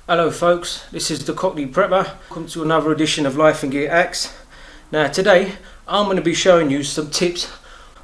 Hello folks, this is the Cockney Prepper. Welcome to another edition of Life and Gear Hacks. Now today I'm going to be showing you some tips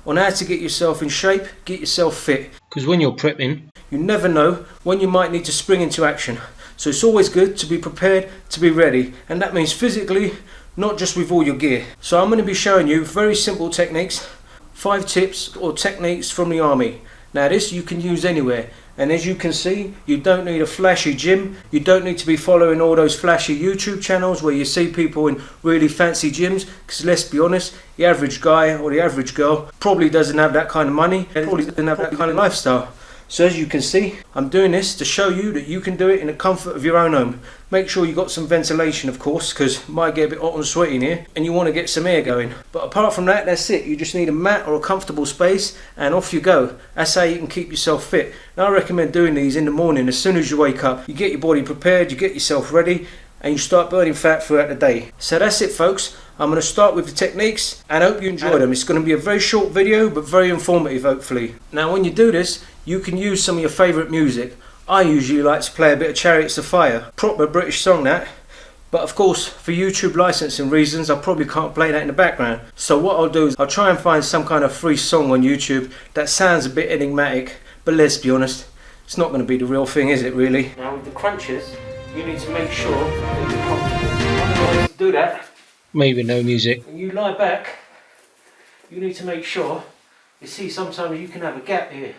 on how to get yourself in shape, get yourself fit. Because when you're prepping, you never know when you might need to spring into action. So it's always good to be prepared, to be ready. And that means physically, not just with all your gear. So I'm going to be showing you very simple techniques, 5 tips or techniques from the army. Now this you can use anywhere. And as you can see, you don't need a flashy gym. You don't need to be following all those flashy YouTube channels where you see people in really fancy gyms. Because let's be honest, the average guy or the average girl probably doesn't have that kind of money and probably doesn't have that kind of lifestyle. So as you can see, I'm doing this to show you that you can do it in the comfort of your own home. Make sure you got some ventilation, of course, because it might get a bit hot and sweaty in here and you want to get some air going. But apart from that, that's it. You just need a mat or a comfortable space and off you go. That's how you can keep yourself fit. Now I recommend doing these in the morning as soon as you wake up. You get your body prepared, you get yourself ready, and you start burning fat throughout the day. So that's it folks. I'm going to start with the techniques and I hope you enjoy them. It's going to be a very short video but very informative hopefully. Now when you do this, you can use some of your favourite music. I usually like to play a bit of Chariots of Fire. Proper British song that. But of course for YouTube licensing reasons I probably can't play that in the background. So what I'll do is I'll try and find some kind of free song on YouTube that sounds a bit enigmatic. But let's be honest, it's not going to be the real thing, is it really? Now with the crunches, you need to make sure that you're comfortable. Otherwise to do that, maybe no music. When you lie back, you need to make sure, you see sometimes you can have a gap here.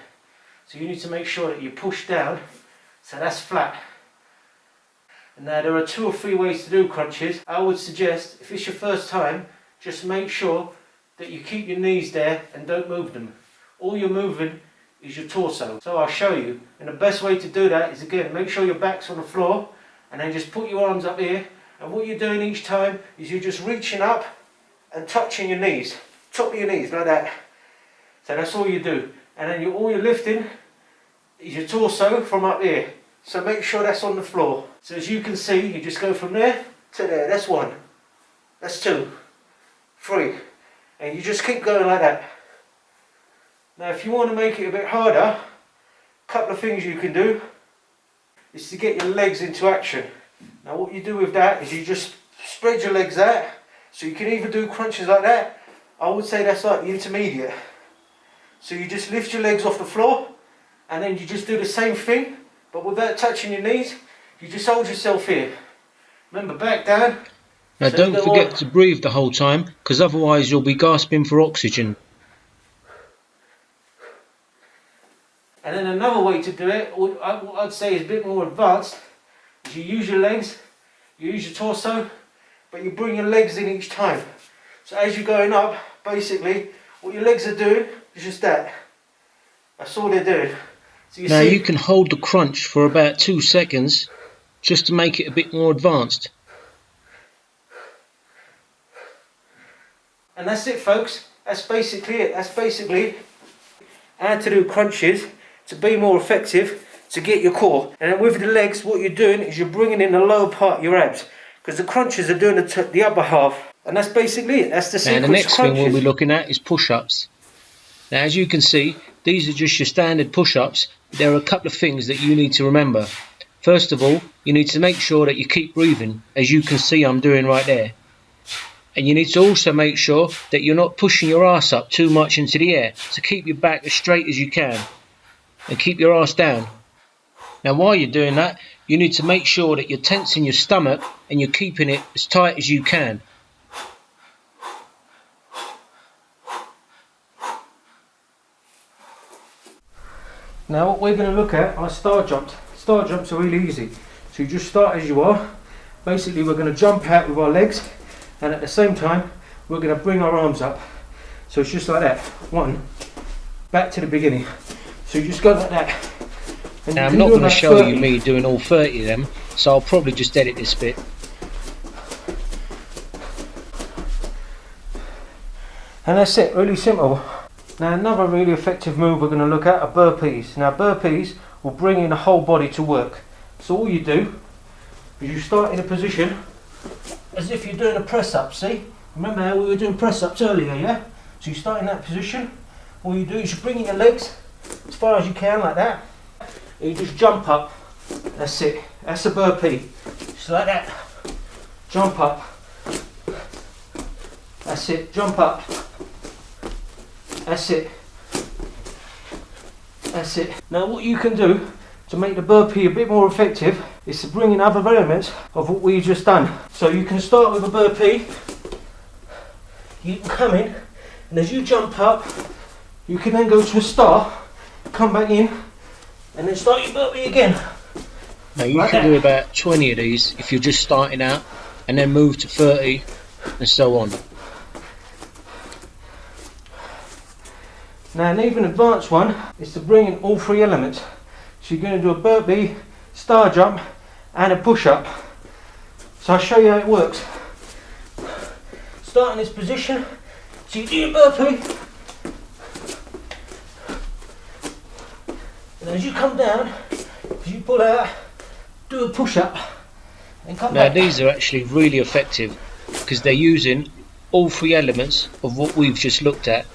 So you need to make sure that you push down, so that's flat. And now there are 2 or 3 ways to do crunches. I would suggest, if it's your first time, just make sure that you keep your knees there and don't move them. All you're moving is your torso. So I'll show you. And the best way to do that is again, make sure your back's on the floor and then just put your arms up here. And what you're doing each time is you're just reaching up and touching your knees. Top of your knees, like that. So that's all you do. And then all you're lifting is your torso from up here. So make sure that's on the floor. So as you can see, you just go from there to there. That's 1. That's 2. 3. And you just keep going like that. Now if you want to make it a bit harder, a couple of things you can do is to get your legs into action. Now what you do with that is you just spread your legs out. So you can either do crunches like that. I would say that's like the intermediate. So you just lift your legs off the floor and then you just do the same thing but without touching your knees. You just hold yourself here. Remember, back down. Now so don't forget to breathe the whole time because otherwise you'll be gasping for oxygen. And then another way to do it, what I'd say is a bit more advanced, is you use your legs, you use your torso, but you bring your legs in each time. So as you're going up, basically, what your legs are doing is just that. That's all they're doing. So now you can hold the crunch for about 2 seconds just to make it a bit more advanced. And that's it folks. That's basically it. That's basically how to do crunches to be more effective to get your core. And then with the legs, what you're doing is you're bringing in the lower part of your abs because the crunches are doing the upper half. And that's basically it. That's the sequence. And the next thing we'll be looking at is push-ups. Now as you can see, these are just your standard push-ups. There are a couple of things that you need to remember. First of all, you need to make sure that you keep breathing, as you can see I'm doing right there. And you need to also make sure that you're not pushing your ass up too much into the air. So keep your back as straight as you can and keep your ass down. Now while you're doing that, you need to make sure that you're tensing your stomach and you're keeping it as tight as you can. Now what we're going to look at are star jumps. Star jumps are really easy. So you just start as you are. Basically we're going to jump out with our legs and at the same time we're going to bring our arms up. So it's just like that. 1. Back to the beginning. So you just go like that. And now I'm not going to show you me doing all 30 of them, so I'll probably just edit this bit. And that's it, really simple. Now another really effective move we're going to look at are burpees. Now burpees will bring in the whole body to work. So all you do is you start in a position as if you're doing a press up, see? Remember how we were doing press ups earlier, yeah? So you start in that position, all you do is you bring in your legs as far as you can like that, and you just jump up, that's it. That's a burpee. Just like that. Jump up. That's it. Jump up. That's it. That's it. Now what you can do to make the burpee a bit more effective is to bring in other elements of what we've just done. So you can start with a burpee. You can come in, and as you jump up, you can then go to a star, come back in, and then start your burpee again. Now you can do about 20 of these if you're just starting out, and then move to 30 and so on. Now an even advanced one is to bring in all three elements. So you're going to do a burpee, star jump and a push-up. So I'll show you how it works. Start in this position, so you do your burpee, and as you come down, as you pull out, do a push-up and come back. Now these are actually really effective because they're using all three elements of what we've just looked at.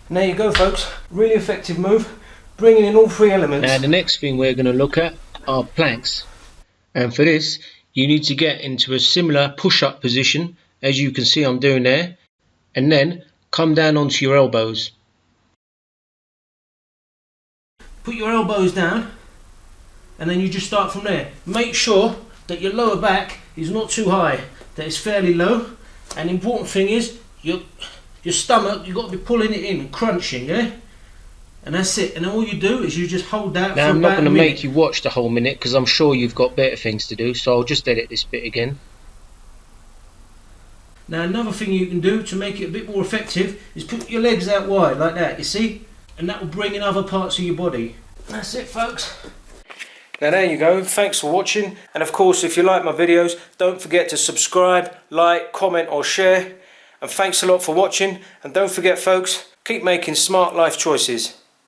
And there you go folks, really effective move, bringing in all three elements. Now the next thing we're going to look at are planks, and for this you need to get into a similar push-up position as you can see I'm doing there, and then come down onto your elbows. Put your elbows down, and then you just start from there. Make sure that your lower back is not too high, that it's fairly low, and the important thing is your stomach, you've got to be pulling it in and crunching, yeah? And that's it, and all you do is you just hold that now for I'm not about going a to minute. make you watch the whole minute because I'm sure you've got better things to do, so I'll just edit this bit again. Now another thing you can do to make it a bit more effective is put your legs out wide like that, you see? And that will bring in other parts of your body. That's it folks. Now there you go, thanks for watching, and of course if you like my videos don't forget to subscribe, like, comment or share, and thanks a lot for watching, and don't forget folks, keep making smart life choices.